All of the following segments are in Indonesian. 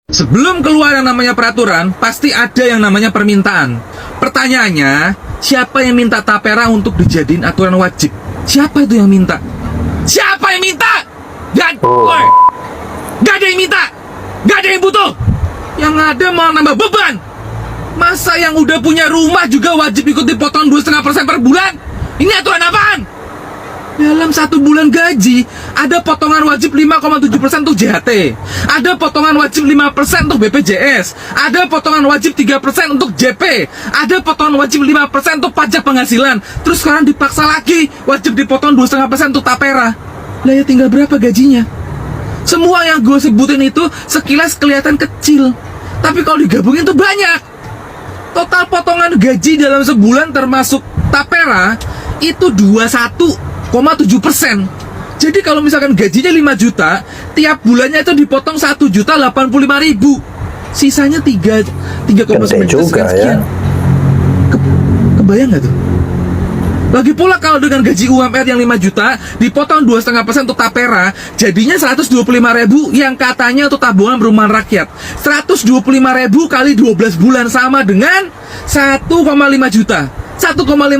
Sebelum keluar yang namanya peraturan, pasti ada yang namanya permintaan. Pertanyaannya, siapa yang minta tapera untuk dijadiin aturan wajib? Siapa itu yang minta? Siapa yang minta? Gak ada yang minta. Gak ada yang butuh. Yang ada malah nambah beban. Masa yang udah punya rumah juga wajib ikut dipotong 2,5% per bulan? Ini aturan apaan? Dalam 1 bulan gaji, ada potongan wajib 5,7% untuk JHT, ada potongan wajib 5% untuk BPJS, ada potongan wajib 3% untuk JP, ada potongan wajib 5% untuk pajak penghasilan. Terus sekarang dipaksa lagi wajib dipotong 2,5% untuk tapera. Lah ya tinggal berapa gajinya? Semua yang gue sebutin itu sekilas kelihatan kecil, tapi kalau digabungin tuh banyak. Total potongan gaji dalam sebulan termasuk tapera itu 21,7%. Jadi kalau misalkan gajinya 5 juta, tiap bulannya itu dipotong 1.085.000. Sisanya 3,9 juta sekian. Kebayang nggak tuh? Lagi pula kalau dengan gaji UMR yang 5 juta dipotong 2,5% untuk tapera, jadinya 125.000 yang katanya untuk tabungan perumahan rakyat. 125.000 kali 12 bulan sama dengan 1,5 juta. 1,5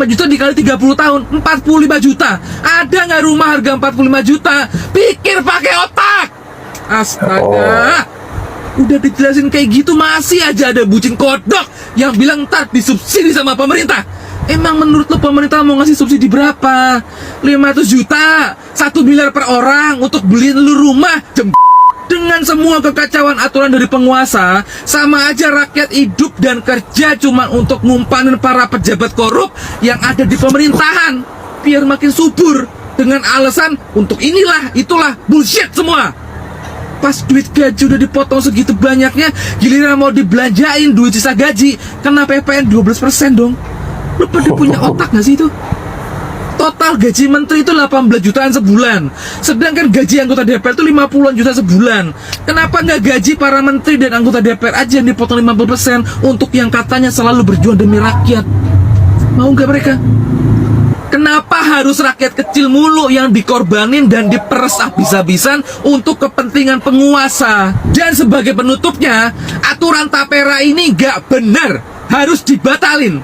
juta dikali 30 tahun, 45 juta. Ada nggak rumah harga 45 juta? Pikir pakai otak. Astaga. Udah dijelasin kayak gitu masih aja ada bucin kodok yang bilang ntar disubsidi sama pemerintah. Emang menurut lo pemerintah mau ngasih subsidi berapa? 500 juta, 1 miliar per orang untuk beliin lu rumah. Dengan semua kekacauan aturan dari penguasa, sama aja rakyat hidup dan kerja cuma untuk numpanin para pejabat korup yang ada di pemerintahan biar makin subur dengan alasan untuk inilah, itulah, bullshit semua. Pas duit gaji udah dipotong segitu banyaknya, giliran mau dibelanjain duit sisa gaji, kena PPN 12% dong. Lu pada punya otak gak sih itu? Total gaji menteri itu 18 jutaan sebulan, sedangkan gaji anggota DPR itu 50-an juta sebulan. Kenapa nggak gaji para menteri dan anggota DPR aja yang dipotong 50% untuk yang katanya selalu berjuang demi rakyat? Mau nggak mereka? Kenapa harus rakyat kecil mulu yang dikorbanin dan diperes habis-habisan untuk kepentingan penguasa? Dan sebagai penutupnya, aturan tapera ini nggak benar, harus dibatalin.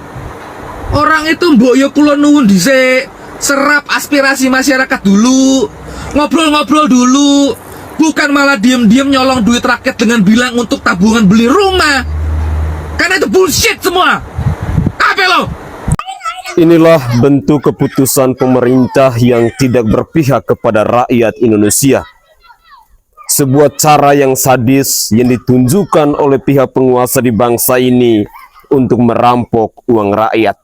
Orang itu mbok yo kula nuwun dhisik, serap aspirasi masyarakat dulu, ngobrol-ngobrol dulu, bukan malah diem-diem nyolong duit rakyat dengan bilang untuk tabungan beli rumah. Karena itu bullshit semua. Apa lo? Inilah bentuk keputusan pemerintah yang tidak berpihak kepada rakyat Indonesia. Sebuah cara yang sadis yang ditunjukkan oleh pihak penguasa di bangsa ini untuk merampok uang rakyat.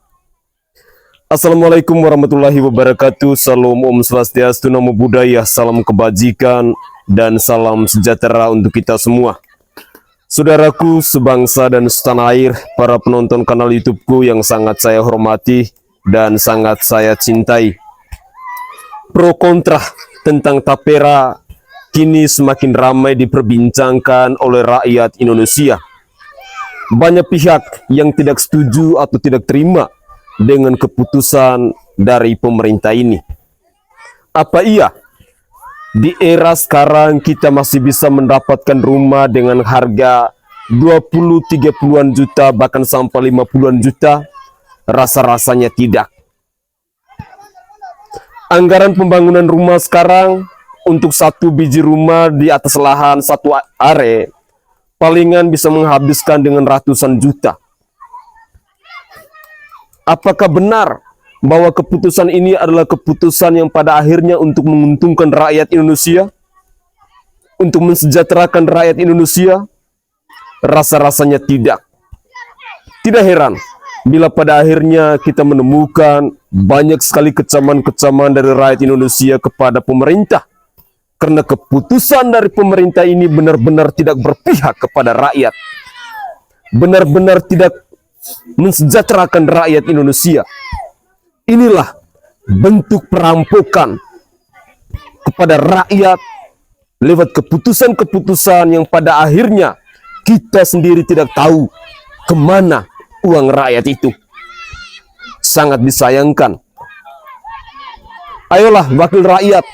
Assalamualaikum warahmatullahi wabarakatuh. Salam Om Swastiastu, Namo Buddhaya, salam kebajikan dan salam sejahtera untuk kita semua. Saudaraku sebangsa dan setanah air, para penonton kanal YouTubeku yang sangat saya hormati dan sangat saya cintai. Pro kontra tentang tapera kini semakin ramai diperbincangkan oleh rakyat Indonesia. Banyak pihak yang tidak setuju atau tidak terima dengan keputusan dari pemerintah ini. Apa iya di era sekarang kita masih bisa mendapatkan rumah dengan harga 20-30-an juta bahkan sampai 50-an juta? Rasa-rasanya tidak. Anggaran pembangunan rumah sekarang untuk 1 biji rumah di atas lahan 1 are palingan bisa menghabiskan dengan ratusan juta. Apakah benar bahwa keputusan ini adalah keputusan yang pada akhirnya untuk menguntungkan rakyat Indonesia? Untuk mensejahterakan rakyat Indonesia? Rasa-rasanya tidak. Tidak heran bila pada akhirnya kita menemukan banyak sekali kecaman-kecaman dari rakyat Indonesia kepada pemerintah. Karena keputusan dari pemerintah ini benar-benar tidak berpihak kepada rakyat. Benar-benar tidak mensejahterakan rakyat Indonesia. Inilah bentuk perampokan kepada rakyat lewat keputusan-keputusan yang pada akhirnya kita sendiri tidak tahu kemana uang rakyat itu. Sangat disayangkan. Ayolah wakil rakyat,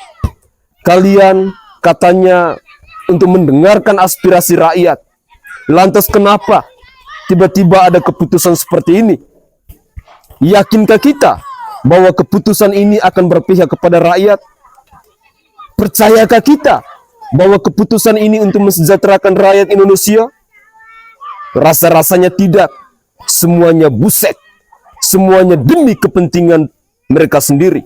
kalian katanya untuk mendengarkan aspirasi rakyat, Lantas kenapa tiba-tiba ada keputusan seperti ini? Yakinkah kita bahwa keputusan ini akan berpihak kepada rakyat? Percayakah kita bahwa keputusan ini untuk mensejahterakan rakyat Indonesia? Rasa-rasanya tidak. Semuanya buset. Semuanya demi kepentingan mereka sendiri.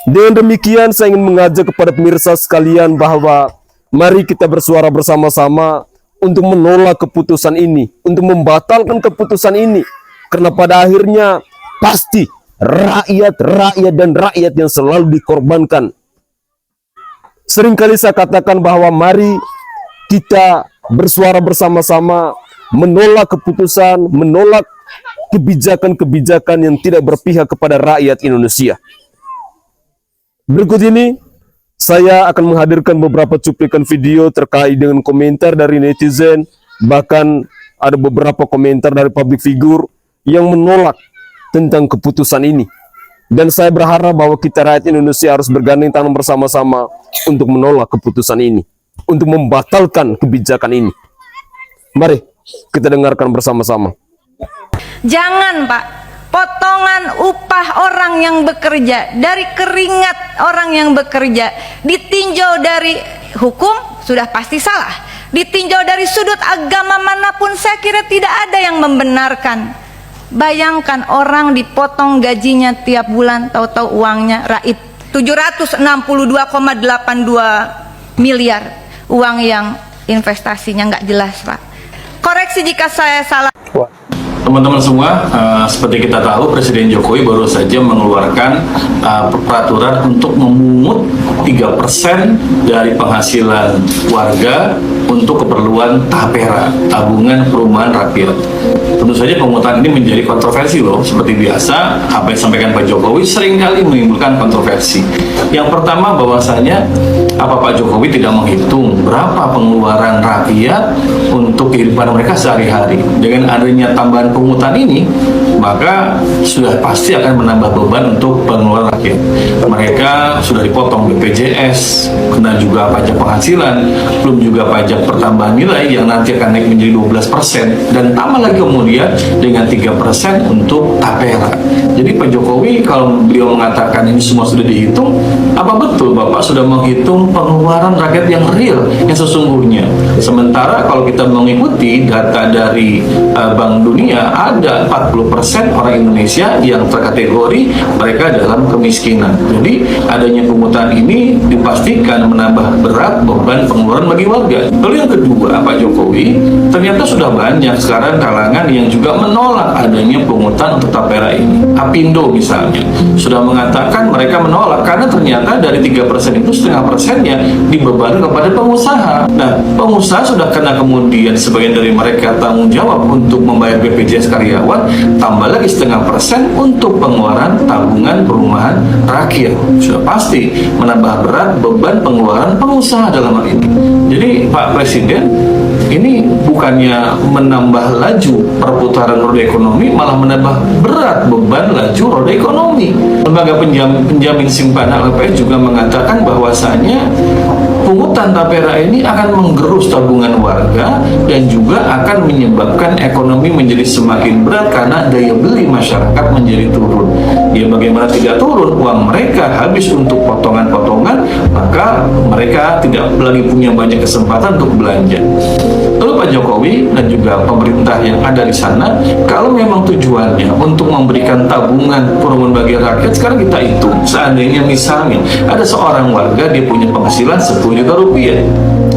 Dengan demikian saya ingin mengajak kepada pemirsa sekalian bahwa mari kita bersuara bersama-sama untuk menolak keputusan ini, untuk membatalkan keputusan ini. Karena pada akhirnya pasti rakyat yang selalu dikorbankan. Seringkali saya katakan bahwa mari kita bersuara bersama-sama menolak keputusan, menolak kebijakan-kebijakan yang tidak berpihak kepada rakyat Indonesia. Berikut ini saya akan menghadirkan beberapa cuplikan video terkait dengan komentar dari netizen, bahkan ada beberapa komentar dari public figure yang menolak tentang keputusan ini. Dan saya berharap bahwa kita rakyat Indonesia harus bergandeng tangan bersama-sama untuk menolak keputusan ini, untuk membatalkan kebijakan ini. Mari kita dengarkan bersama-sama. Jangan, Pak, potongan upah orang yang bekerja, dari keringat orang yang bekerja, ditinjau dari hukum sudah pasti salah, ditinjau dari sudut agama manapun saya kira tidak ada yang membenarkan. Bayangkan orang dipotong gajinya tiap bulan, tahu-tahu uangnya raib 762,82 miliar, uang yang investasinya nggak jelas, Pak. Koreksi jika saya salah. Teman-teman semua, seperti kita tahu Presiden Jokowi baru saja mengeluarkan peraturan untuk memungut 3% dari penghasilan warga untuk keperluan TAPERA, Tabungan Perumahan Rakyat. Tentu saja pemungutan ini menjadi kontroversi loh. Seperti biasa, apa yang disampaikan Pak Jokowi seringkali menimbulkan kontroversi. Yang pertama bahwasanya apa Pak Jokowi tidak menghitung berapa pengeluaran rakyat untuk kehidupan mereka sehari-hari. Dengan adanya tambahan pungutan ini, maka sudah pasti akan menambah beban untuk pengeluaran rakyat. Mereka sudah dipotong BPJS, kena juga pajak penghasilan, belum juga pajak pertambahan nilai yang nanti akan naik menjadi 12%, dan tambah lagi kemudian dengan 3% untuk TAPERA. Jadi Pak Jokowi kalau beliau mengatakan ini semua sudah dihitung, apa betul Bapak sudah menghitung pengeluaran rakyat yang real, yang sesungguhnya? Sementara kalau kita mengikuti data dari Bank Dunia, ada 40% orang Indonesia yang terkategori mereka dalam kemiskinan. Jadi adanya pungutan ini dipastikan menambah berat beban pengeluaran bagi warga. Lalu yang kedua, Pak Jokowi ternyata sudah banyak sekarang kalangan yang juga menolak adanya pungutan untuk TAPERA ini. Apindo misalnya sudah mengatakan mereka menolak karena ternyata dari 3% itu 0,5%-nya dibebankan kepada pengusaha. Nah, pengusaha sudah kena kemudian sebagian dari mereka tanggung jawab untuk membayar BPJS karyawan, tambah lagi 0,5% untuk pengeluaran tabungan perumahan rakyat. Sudah pasti menambah berat beban pengeluaran pengusaha dalam hal ini. Jadi Pak Presiden ini bukannya menambah laju perputaran roda ekonomi, malah menambah berat beban laju roda ekonomi. Lembaga penjamin simpanan LPS juga mengatakan bahwasanya pungutan TAPERA ini akan menggerus tabungan warga dan juga akan menyebabkan ekonomi menjadi semakin berat karena daya beli masyarakat menjadi turun. Ya bagaimana tidak turun, uang mereka habis untuk potongan-potongan, maka mereka tidak lagi punya banyak kesempatan untuk belanja. Lalu Pak Jokowi dan juga pemerintah yang ada di sana, kalau memang tujuannya untuk memberikan tabungan perumahan bagi rakyat, sekarang kita hitung, seandainya misalnya ada seorang warga dia punya penghasilan 10 juta rupiah,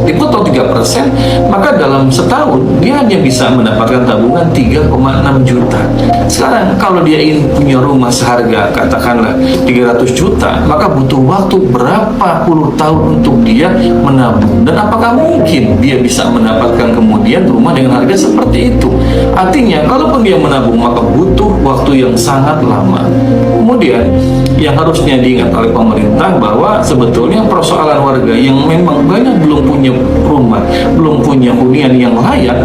dipotong 3%, maka dalam setahun dia hanya bisa mendapatkan tabungan 3,6 juta. Sekarang kalau dia ingin punya rumah seharga katakanlah 300 juta, maka butuh waktu berapa puluh tahun untuk dia menabung, dan apakah mungkin dia bisa mendapatkan kemudian rumah dengan harga seperti itu? Artinya kalaupun dia menabung maka butuh waktu yang sangat lama. Kemudian yang harusnya diingat oleh pemerintah bahwa sebetulnya persoalan warga yang memang banyak belum punya rumah, belum punya hunian yang layak,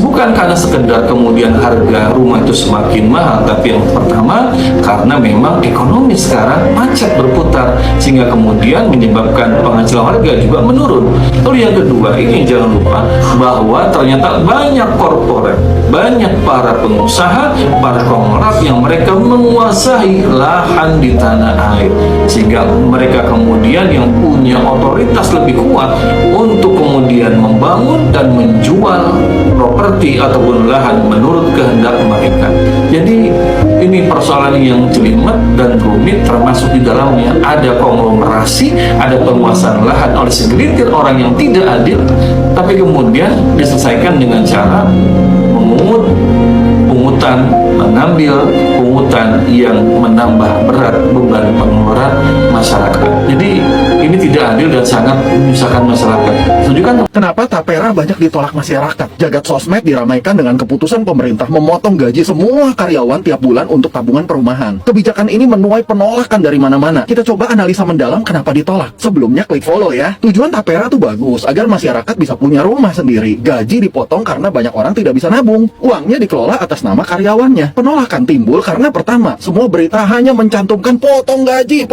Bukan karena sekedar kemudian harga rumah itu semakin mahal, tapi yang pertama karena memang ekonomi sekarang macet berputar, sehingga kemudian menyebabkan penghasilan warga juga menurun. Lalu yang kedua, ini jangan lupa bahwa ternyata banyak korporat, banyak para pengusaha, para konglomerat yang mereka menguasai lahan di tanah air, sehingga mereka kemudian yang punya otoritas lebih kuat untuk kemudian membangun dan menjual properti ataupun lahan menurut kehendak mereka. Jadi ini persoalan yang jelimet dan rumit, termasuk di dalamnya ada konglomerasi, ada penguasaan lahan oleh segelintir orang yang tidak adil, tapi kemudian diselesaikan dengan cara memungut pungutan, mengambil pungutan yang menambah berat beban pengeluaran masyarakat. Jadi ini tidak adil dan sangat menyusahkan masyarakat. Setuju kan? Kenapa Tapera banyak ditolak masyarakat? Jagat sosmed diramaikan dengan keputusan pemerintah memotong gaji semua karyawan tiap bulan untuk tabungan perumahan. Kebijakan ini menuai penolakan dari mana-mana. Kita coba analisa mendalam kenapa ditolak. Sebelumnya klik follow ya. Tujuan Tapera tuh bagus, agar masyarakat bisa punya rumah sendiri. Gaji dipotong karena banyak orang tidak bisa nabung. Uangnya dikelola atas nama karyawannya. Penolakan timbul karena pertama, semua berita hanya mencantumkan potong gaji.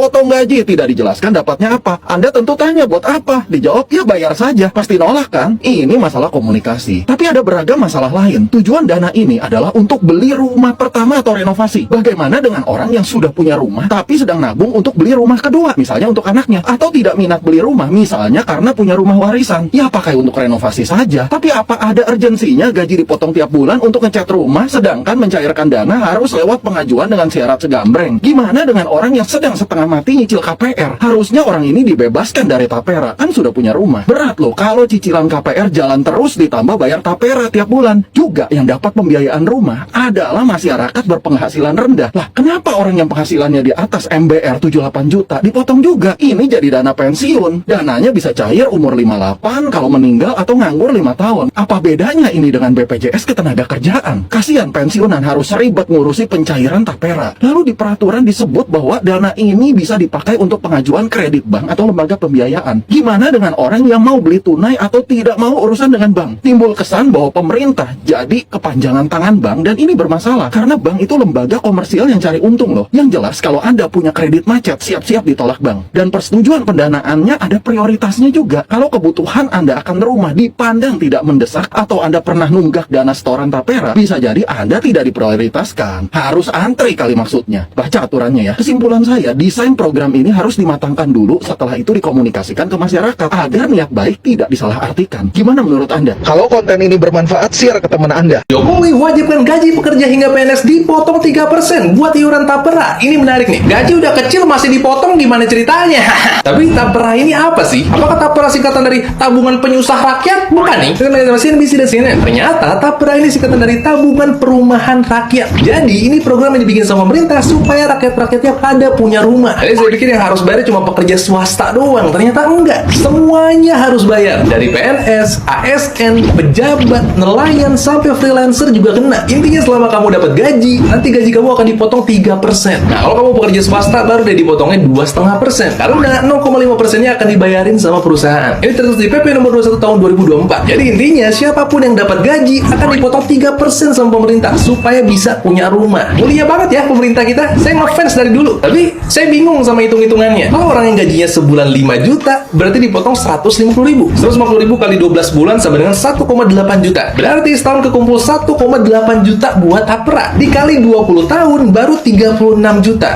Tidak dijelaskan dapatnya apa. Anda tentu tanya buat apa? Dijawab ya bayar saja. Pasti nolak kan? Ini masalah komunikasi. Tapi ada beragam masalah lain. Tujuan dana ini adalah untuk beli rumah pertama atau renovasi. Bagaimana dengan orang yang sudah punya rumah tapi sedang nabung untuk beli rumah kedua, misalnya untuk anaknya, atau tidak minat beli rumah misalnya karena punya rumah warisan? Ya pakai untuk renovasi saja. Tapi apa ada urgensinya gaji dipotong tiap bulan untuk ngecat rumah, sedangkan mencairkan dana harus lewat pengajuan dengan syarat segambreng? Gimana dengan orang yang sedang setengah mati nyicil KPR? Harusnya orang ini dibebaskan dari Tapera, kan sudah punya rumah. Berat loh kalau cicilan KPR jalan terus ditambah bayar Tapera tiap bulan. Juga yang dapat pembiayaan rumah adalah masyarakat berpenghasilan rendah. Lah kenapa orang yang penghasilannya di atas MBR 78 juta dipotong juga? Ini jadi dana pensiun. Dananya bisa cair umur 58 kalau meninggal atau nganggur 5 tahun. Apa bedanya ini dengan BPJS Ketenagakerjaan? Kasihan pensiunan harus ribet ngurusi pencairan Tapera. Lalu di peraturan disebut bahwa dana ini bisa dipakai untuk pengajuan kredit bank atau lembaga pembiayaan. Gimana dengan orang yang mau beli tunai atau tidak mau urusan dengan bank? Timbul kesan bahwa pemerintah jadi kepanjangan tangan bank, dan ini bermasalah karena bank itu lembaga komersial yang cari untung loh. Yang jelas kalau Anda punya kredit macet, siap-siap ditolak bank. Dan persetujuan pendanaannya ada prioritasnya juga. Kalau kebutuhan Anda akan rumah dipandang tidak mendesak atau Anda pernah nunggak dana setoran Tapera, bisa jadi Anda tidak diprioritaskan. Harus antri kali maksudnya. Baca aturannya ya. Kesimpulan saya, desain program ini harus dimatangkan dulu, setelah itu dikomunikasikan ke masyarakat agar niat baik tidak disalahartikan. Gimana menurut Anda? Kalau konten ini bermanfaat, share ke teman Anda. Jokowi wajibkan gaji pekerja hingga PNS dipotong 3% buat iuran Tapera. Ini menarik nih. Gaji udah kecil masih dipotong, gimana ceritanya? Tapi Tapera ini apa sih? Apakah Tapera singkatan dari tabungan penyusah rakyat? Bukan nih. CNBC dan CNN. Ternyata Tapera ini singkatan dari tabungan perumahan rakyat. Jadi ini program yang dibikin sama pemerintah supaya rakyat-rakyatnya pada punya rumah. Jadi saya pikir yang harus bayar cuma pekerja swasta doang. Ternyata enggak. Semuanya harus bayar. Dari PNS, ASN, pejabat, nelayan, sampai freelancer juga kena. Intinya selama kamu dapat gaji, nanti gaji kamu akan dipotong 3%. Nah, kalau kamu pekerja swasta baru deh dipotongnya 2,5%. Karena 0,5%-nya akan dibayarin sama perusahaan. Ini tertulis di PP nomor 21 tahun 2024. Jadi intinya siapapun yang dapat gaji akan dipotong 3% sama pemerintah supaya bisa punya rumah. Mulia banget ya pemerintah kita. Saya ngefans dari dulu. Tapi saya bingung sama hitung-hitungannya. Kalau orang yang gajinya sebulan 5 juta, berarti dipotong 150.000. 150.000 kali 12 bulan sama dengan 1,8 juta. Berarti setahun kekumpul 1,8 juta buat Tapera. Dikali 20 tahun baru 36 juta.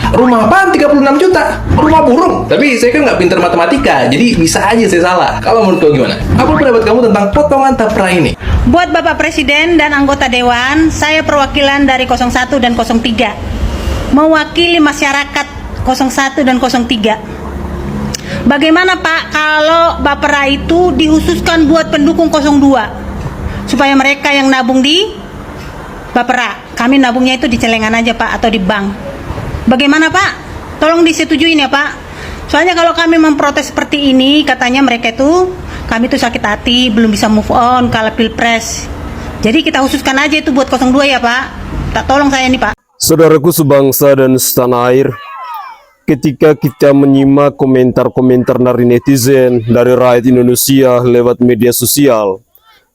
Rumah apaan 36 juta? Rumah burung. Tapi saya kan nggak pinter matematika, jadi bisa aja saya salah. Kalau menurut kamu gimana? Apa pendapat kamu tentang potongan Tapera ini? Buat Bapak Presiden dan anggota Dewan, saya perwakilan dari 01 dan 03. Mewakili masyarakat 01 dan 03. Bagaimana Pak kalau Bapera itu dihususkan buat pendukung 02? Supaya mereka yang nabung di Bapera, kami nabungnya itu di celengan aja Pak, atau di bank. Bagaimana Pak? Tolong disetujuin ya Pak. Soalnya kalau kami memprotes seperti ini, katanya mereka itu, kami tuh sakit hati, belum bisa move on kalau pilpres. Jadi kita khususkan aja itu buat 02 ya Pak. Tak tolong saya nih Pak. Saudaraku sebangsa dan setanah air, ketika kita menyimak komentar-komentar dari netizen, dari rakyat Indonesia lewat media sosial,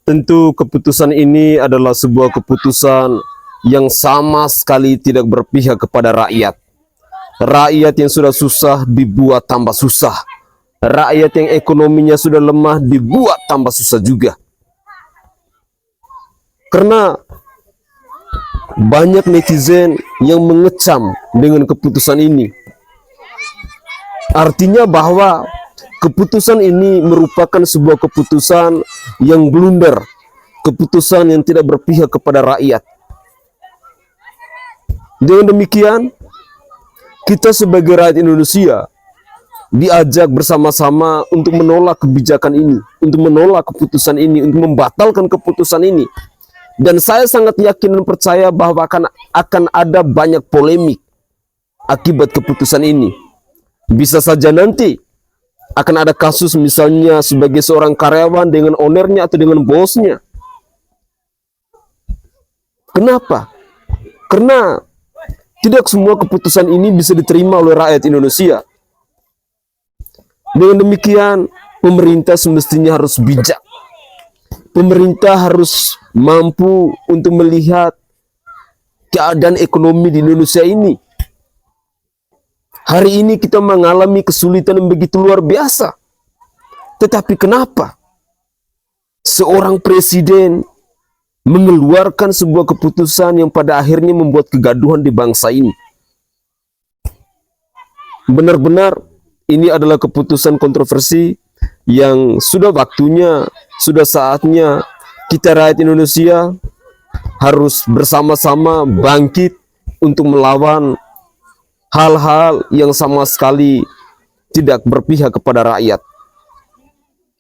Tentu keputusan ini adalah sebuah keputusan yang sama sekali tidak berpihak kepada rakyat. Rakyat yang sudah susah dibuat tambah susah. Rakyat yang ekonominya sudah lemah dibuat tambah susah juga. Karena banyak netizen yang mengecam dengan keputusan ini. Artinya bahwa keputusan ini merupakan sebuah keputusan yang blunder, keputusan yang tidak berpihak kepada rakyat. Dengan demikian, kita sebagai rakyat Indonesia diajak bersama-sama untuk menolak kebijakan ini, untuk menolak keputusan ini, untuk membatalkan keputusan ini. Dan saya sangat yakin dan percaya bahwa akan ada banyak polemik akibat keputusan ini. Bisa saja nanti akan ada kasus misalnya sebagai seorang karyawan dengan ownernya atau dengan bosnya. Kenapa? Karena tidak semua keputusan ini bisa diterima oleh rakyat Indonesia. Dengan demikian, pemerintah semestinya harus bijak. Pemerintah harus mampu untuk melihat keadaan ekonomi di Indonesia ini. Hari ini kita mengalami kesulitan yang begitu luar biasa. Tetapi kenapa seorang presiden mengeluarkan sebuah keputusan yang pada akhirnya membuat kegaduhan di bangsa ini? Benar-benar ini adalah keputusan kontroversi yang sudah waktunya, sudah saatnya kita rakyat Indonesia harus bersama-sama bangkit untuk melawan hal-hal yang sama sekali tidak berpihak kepada rakyat.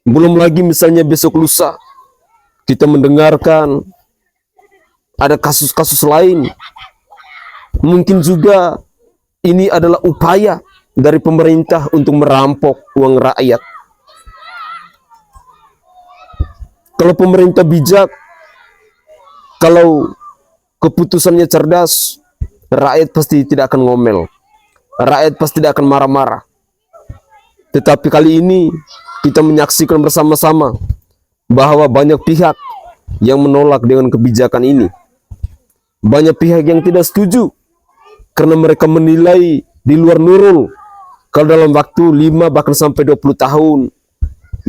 Belum lagi misalnya besok lusa kita mendengarkan ada kasus-kasus lain. Mungkin juga ini adalah upaya dari pemerintah untuk merampok uang rakyat. Kalau pemerintah bijak, kalau keputusannya cerdas, rakyat pasti tidak akan ngomel. Rakyat pasti tidak akan marah-marah. Tetapi kali ini kita menyaksikan bersama-sama bahwa banyak pihak yang menolak dengan kebijakan ini. Banyak pihak yang tidak setuju karena mereka menilai di luar nurul kalau dalam waktu 5 bahkan sampai 20 tahun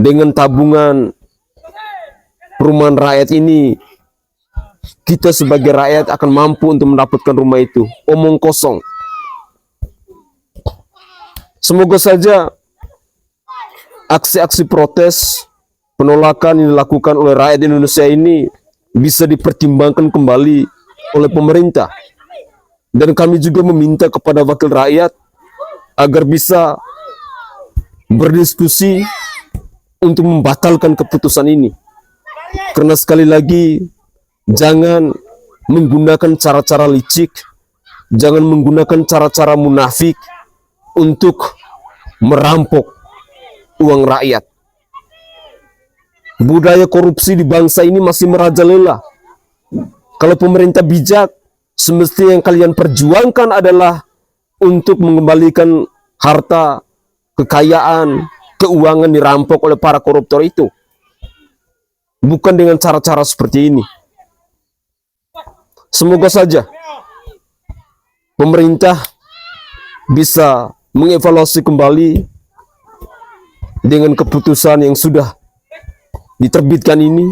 dengan tabungan perumahan rakyat ini, kita sebagai rakyat akan mampu untuk mendapatkan rumah itu. Omong kosong. Semoga saja aksi-aksi protes penolakan yang dilakukan oleh rakyat Indonesia ini bisa dipertimbangkan kembali oleh pemerintah. Dan kami juga meminta kepada wakil rakyat agar bisa berdiskusi untuk membatalkan keputusan ini. Karena sekali lagi, jangan menggunakan cara-cara licik, jangan menggunakan cara-cara munafik untuk merampok uang rakyat. Budaya korupsi di bangsa ini masih merajalela. Kalau pemerintah bijak, semestinya yang kalian perjuangkan adalah untuk mengembalikan harta, kekayaan, keuangan dirampok oleh para koruptor itu. Bukan dengan cara-cara seperti ini. Semoga saja pemerintah bisa mengevaluasi kembali dengan keputusan yang sudah diterbitkan ini.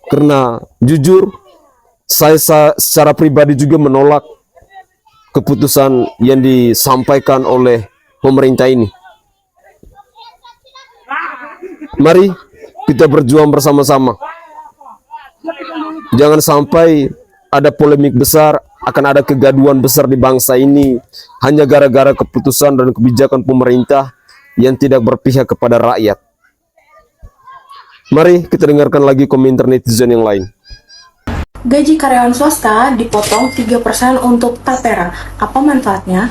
Karena jujur, saya secara pribadi juga menolak keputusan yang disampaikan oleh pemerintah ini. Mari kita berjuang bersama-sama. Jangan sampai ada polemik besar, akan ada kegaduhan besar di bangsa ini hanya gara-gara keputusan dan kebijakan pemerintah yang tidak berpihak kepada rakyat. Mari kita dengarkan lagi komentar netizen yang lain. Gaji karyawan swasta dipotong 3% untuk tapera. Apa manfaatnya?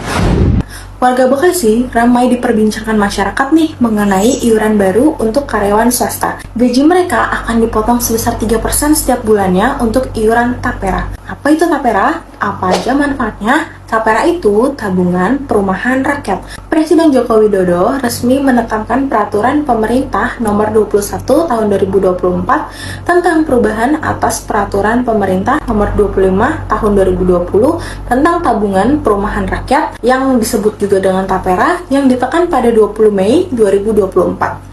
Warga Bekasi ramai diperbincangkan masyarakat nih mengenai iuran baru untuk karyawan swasta. Gaji mereka akan dipotong sebesar 3% setiap bulannya untuk iuran tapera. Apa itu tapera? Apa aja manfaatnya? Tapera itu tabungan perumahan rakyat. Presiden Joko Widodo resmi menekankan peraturan pemerintah nomor 21 tahun 2024 tentang perubahan atas peraturan pemerintah nomor 25 tahun 2020 tentang tabungan perumahan rakyat yang disebut juga dengan Tapera yang ditekan pada 20 Mei 2024.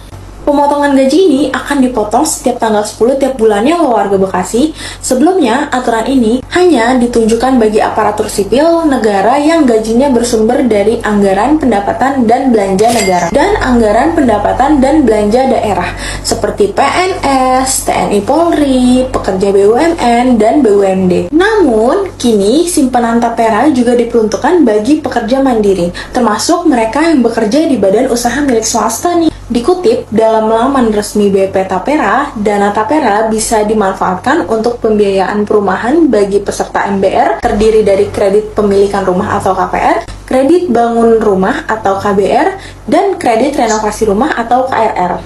Pemotongan gaji ini akan dipotong setiap tanggal 10 tiap bulannya loh warga Bekasi. Sebelumnya, aturan ini hanya ditunjukkan bagi aparatur sipil negara yang gajinya bersumber dari anggaran pendapatan dan belanja negara dan anggaran pendapatan dan belanja daerah seperti PNS, TNI Polri, pekerja BUMN, dan BUMD. Namun, kini simpanan Tapera juga diperuntukkan bagi pekerja mandiri, termasuk mereka yang bekerja di badan usaha milik swasta nih. Dikutip dalam laman resmi BP Tapera, dana Tapera bisa dimanfaatkan untuk pembiayaan perumahan bagi peserta MBR terdiri dari kredit pemilikan rumah atau KPR, kredit bangun rumah atau KBR, dan kredit renovasi rumah atau KRR.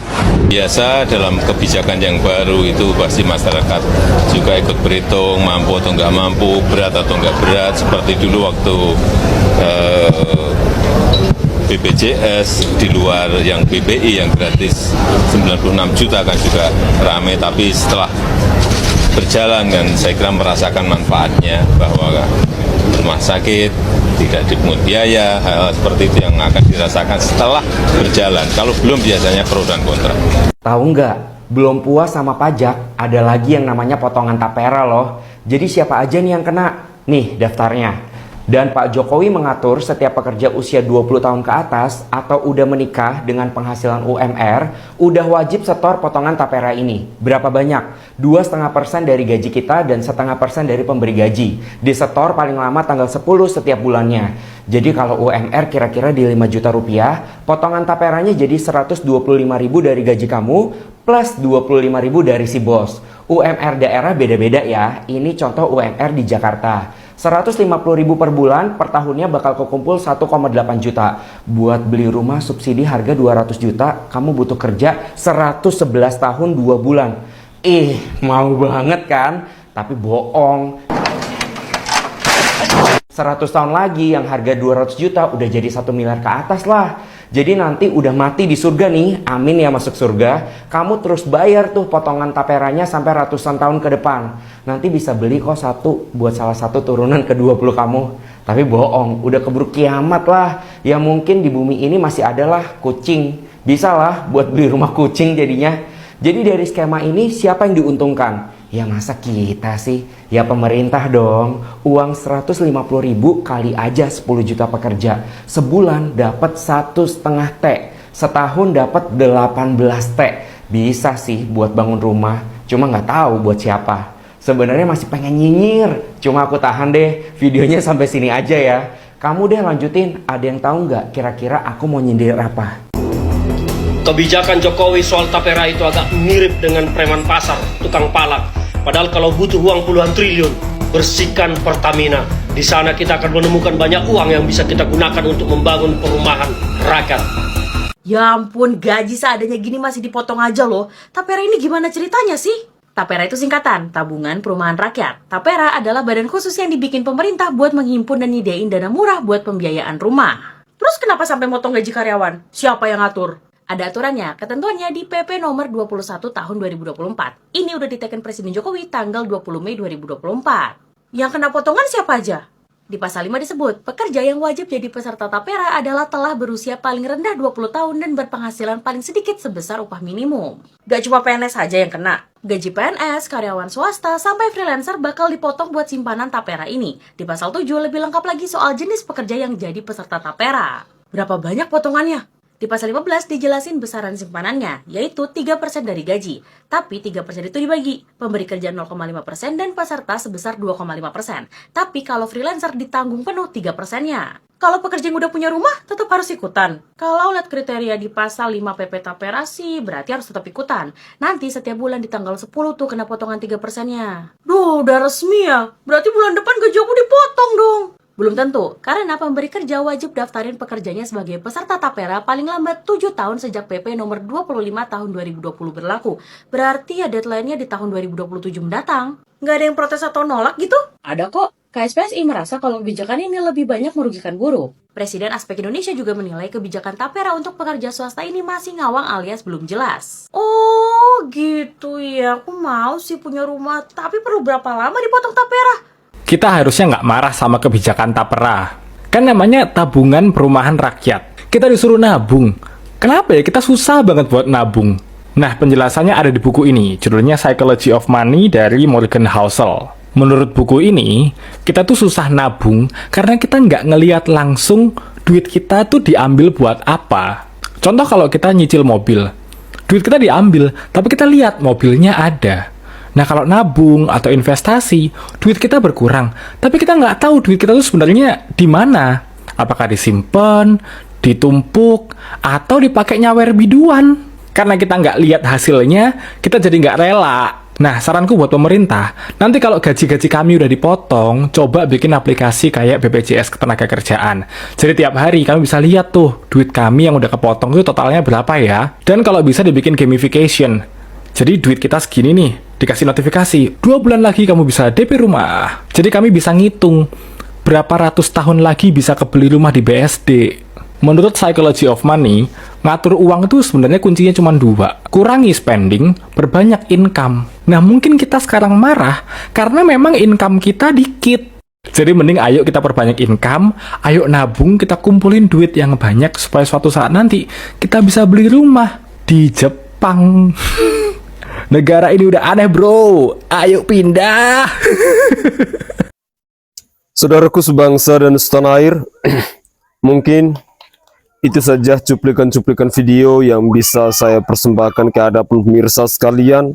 Biasa dalam kebijakan yang baru itu pasti masyarakat juga ikut berhitung mampu atau nggak mampu, berat atau nggak berat, seperti dulu waktu BPJS di luar yang BPI yang gratis 96 juta kan juga ramai, tapi setelah berjalan kan saya kira merasakan manfaatnya bahwa rumah sakit tidak dipungut biaya, hal seperti itu yang akan dirasakan setelah berjalan. Kalau belum biasanya pro dan kontra. Tahu nggak, belum puas sama pajak, ada lagi yang namanya potongan Tapera loh. Jadi siapa aja nih yang kena? Nih daftarnya. Dan Pak Jokowi mengatur setiap pekerja usia 20 tahun ke atas atau udah menikah dengan penghasilan UMR, udah wajib setor potongan Tapera ini. Berapa banyak? 2,5% dari gaji kita dan 0,5% dari pemberi gaji. Disetor paling lama tanggal 10 setiap bulannya. Jadi kalau UMR kira-kira di 5 juta rupiah, potongan Taperanya jadi 125.000 dari gaji kamu plus 25.000 dari si bos. UMR daerah beda-beda ya. Ini contoh UMR di Jakarta. 150.000 per bulan, per tahunnya bakal kekumpul 1,8 juta. Buat beli rumah subsidi harga 200 juta, kamu butuh kerja 111 tahun 2 bulan. Mau banget kan? Tapi bohong. 100 tahun lagi yang harga 200 juta udah jadi 1 miliar ke atas lah. Jadi nanti udah mati di surga nih, amin ya masuk surga, kamu terus bayar tuh potongan Taperanya sampai ratusan tahun ke depan. Nanti bisa beli kok satu buat salah satu turunan ke-20 kamu. Tapi bohong, udah keburu kiamat lah. Ya mungkin di bumi ini masih adalah kucing. Bisa lah buat beli rumah kucing jadinya. Jadi dari skema ini siapa yang diuntungkan? Ya masa kita sih? Ya pemerintah dong. Uang 150.000 kali aja 10 juta pekerja. Sebulan dapat 1,5 T. Setahun dapat 18 T. Bisa sih buat bangun rumah. Cuma nggak tahu buat siapa. Sebenarnya masih pengen nyinyir. Cuma aku tahan deh. Videonya sampai sini aja ya. Kamu deh lanjutin. Ada yang tahu nggak kira-kira aku mau nyindir apa? Kebijakan Jokowi soal Tapera itu agak mirip dengan preman pasar, tukang palak. Padahal kalau butuh uang puluhan triliun, bersihkan Pertamina. Di sana kita akan menemukan banyak uang yang bisa kita gunakan untuk membangun perumahan rakyat. Ya ampun, gaji seadanya gini masih dipotong aja loh. Tapera ini gimana ceritanya sih? Tapera itu singkatan, Tabungan Perumahan Rakyat. Tapera adalah badan khusus yang dibikin pemerintah buat menghimpun dan nyediain dana murah buat pembiayaan rumah. Terus kenapa sampai motong gaji karyawan? Siapa yang ngatur? Ada aturannya, ketentuannya di PP nomor 21 tahun 2024. Ini udah diteken Presiden Jokowi tanggal 20 Mei 2024. Yang kena potongan siapa aja? Di pasal 5 disebut, pekerja yang wajib jadi peserta Tapera adalah telah berusia paling rendah 20 tahun dan berpenghasilan paling sedikit sebesar upah minimum. Gak cuma PNS aja yang kena. Gaji PNS, karyawan swasta, sampai freelancer bakal dipotong buat simpanan Tapera ini. Di pasal 7 lebih lengkap lagi soal jenis pekerja yang jadi peserta Tapera. Berapa banyak potongannya? Di pasal 15 dijelasin besaran simpanannya, yaitu 3% dari gaji. Tapi 3% itu dibagi, pemberi kerja 0,5% dan peserta sebesar 2,5%. Tapi kalau freelancer ditanggung penuh 3%-nya. Kalau pekerja yang udah punya rumah, tetap harus ikutan. Kalau lihat kriteria di pasal 5 PP Tapera sih, berarti harus tetap ikutan. Nanti setiap bulan di tanggal 10 tuh kena potongan 3%-nya. Duh, udah resmi ya? Berarti bulan depan gaji aku dipotong dong. Belum tentu, karena pemberi kerja wajib daftarin pekerjanya sebagai peserta Tapera paling lambat 7 tahun sejak PP nomor 25 tahun 2020 berlaku. Berarti ya deadline-nya di tahun 2027 mendatang. Nggak ada yang protes atau nolak gitu? Ada kok. KSPSI merasa kalau kebijakan ini lebih banyak merugikan buruh. Presiden Aspek Indonesia juga menilai kebijakan Tapera untuk pekerja swasta ini masih ngawang alias belum jelas. Oh gitu ya, aku mau sih punya rumah, tapi perlu berapa lama dipotong Tapera? Kita harusnya nggak marah sama kebijakan Tapera. Kan namanya tabungan perumahan rakyat. Kita disuruh nabung. Kenapa ya kita susah banget buat nabung? Nah, penjelasannya ada di buku ini, judulnya Psychology of Money dari Morgan Housel. Menurut buku ini, kita tuh susah nabung karena kita nggak ngelihat langsung duit kita tuh diambil buat apa. Contoh kalau kita nyicil mobil, duit kita diambil, tapi kita lihat mobilnya ada. Nah, kalau nabung atau investasi, duit kita berkurang, tapi kita nggak tahu duit kita tuh sebenarnya di mana. Apakah disimpan, ditumpuk, atau dipakai nyawer biduan? Karena kita nggak lihat hasilnya, kita jadi nggak rela. Nah, saranku buat pemerintah, nanti kalau gaji-gaji kami udah dipotong, coba bikin aplikasi kayak BPJS Ketenagakerjaan. Jadi tiap hari kami bisa lihat tuh, duit kami yang udah kepotong itu totalnya berapa ya. Dan kalau bisa dibikin gamification. Jadi duit kita segini nih, dikasih notifikasi, 2 bulan lagi kamu bisa DP rumah. Jadi kami bisa ngitung, berapa ratus tahun lagi bisa kebeli rumah di BSD. Menurut Psychology of Money, ngatur uang itu sebenarnya kuncinya cuma 2. Kurangi spending, perbanyak income. Nah, mungkin kita sekarang marah karena memang income kita dikit. Jadi mending ayo kita perbanyak income, ayo nabung, kita kumpulin duit yang banyak supaya suatu saat nanti kita bisa beli rumah di Jepang. Negara ini udah aneh, bro. Ayo pindah. Saudaraku sebangsa dan setanah air, mungkin itu saja cuplikan-cuplikan video yang bisa saya persembahkan ke hadapan pemirsa sekalian.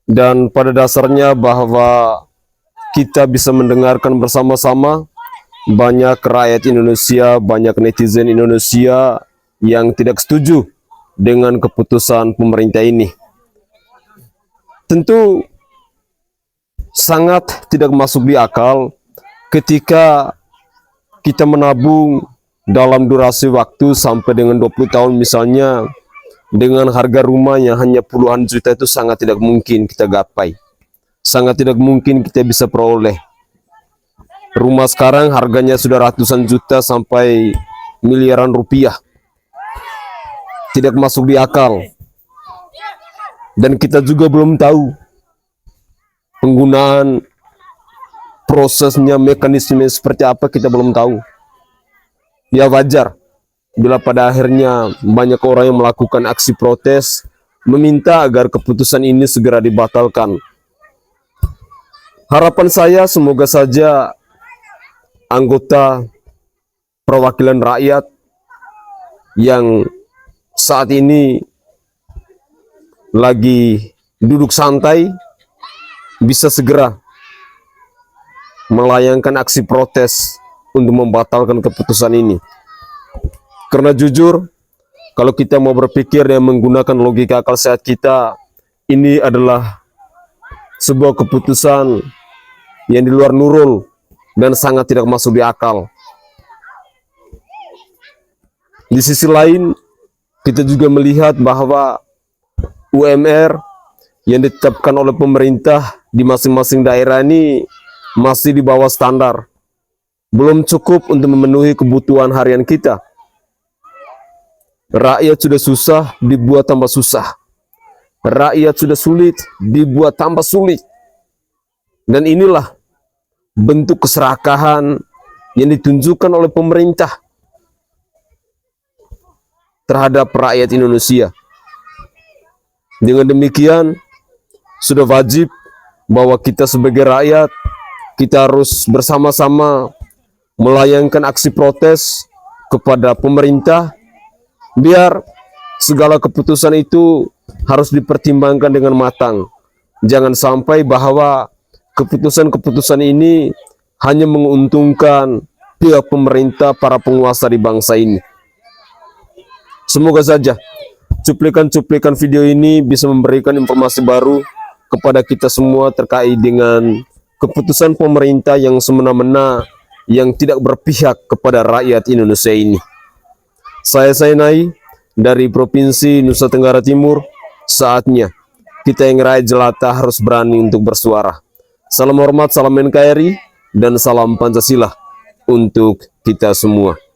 Dan pada dasarnya bahwa kita bisa mendengarkan bersama-sama, banyak rakyat Indonesia, banyak netizen Indonesia yang tidak setuju dengan keputusan pemerintah ini. Tentu sangat tidak masuk di akal ketika kita menabung dalam durasi waktu sampai dengan 20 tahun misalnya, dengan harga rumah yang hanya puluhan juta itu sangat tidak mungkin kita gapai. Sangat tidak mungkin kita bisa peroleh. Rumah sekarang harganya sudah ratusan juta sampai miliaran rupiah. Tidak masuk di akal. Dan kita juga belum tahu penggunaan prosesnya, mekanisme seperti apa, kita belum tahu. Ya wajar bila pada akhirnya banyak orang yang melakukan aksi protes meminta agar keputusan ini segera dibatalkan. Harapan saya semoga saja anggota perwakilan rakyat yang saat ini lagi duduk santai bisa segera melayangkan aksi protes untuk membatalkan keputusan ini. Karena jujur, kalau kita mau berpikir dan menggunakan logika akal sehat kita, ini adalah sebuah keputusan yang di luar nurul dan sangat tidak masuk di akal. Di sisi lain, kita juga melihat bahwa UMR yang ditetapkan oleh pemerintah di masing-masing daerah ini masih di bawah standar. Belum cukup untuk memenuhi kebutuhan harian kita. Rakyat sudah susah, dibuat tambah susah. Rakyat sudah sulit, dibuat tambah sulit. Dan inilah bentuk keserakahan yang ditunjukkan oleh pemerintah terhadap rakyat Indonesia. Dengan demikian, sudah wajib bahwa kita sebagai rakyat, kita harus bersama-sama melayangkan aksi protes kepada pemerintah, biar segala keputusan itu harus dipertimbangkan dengan matang. Jangan sampai bahwa keputusan-keputusan ini hanya menguntungkan pihak pemerintah, para penguasa di bangsa ini. Semoga saja cuplikan-cuplikan video ini bisa memberikan informasi baru kepada kita semua terkait dengan keputusan pemerintah yang semena-mena, yang tidak berpihak kepada rakyat Indonesia ini. Saya Sainai dari Provinsi Nusa Tenggara Timur. Saatnya kita yang rakyat jelata harus berani untuk bersuara. Salam hormat, salam NKRI. dan salam Pancasila untuk kita semua.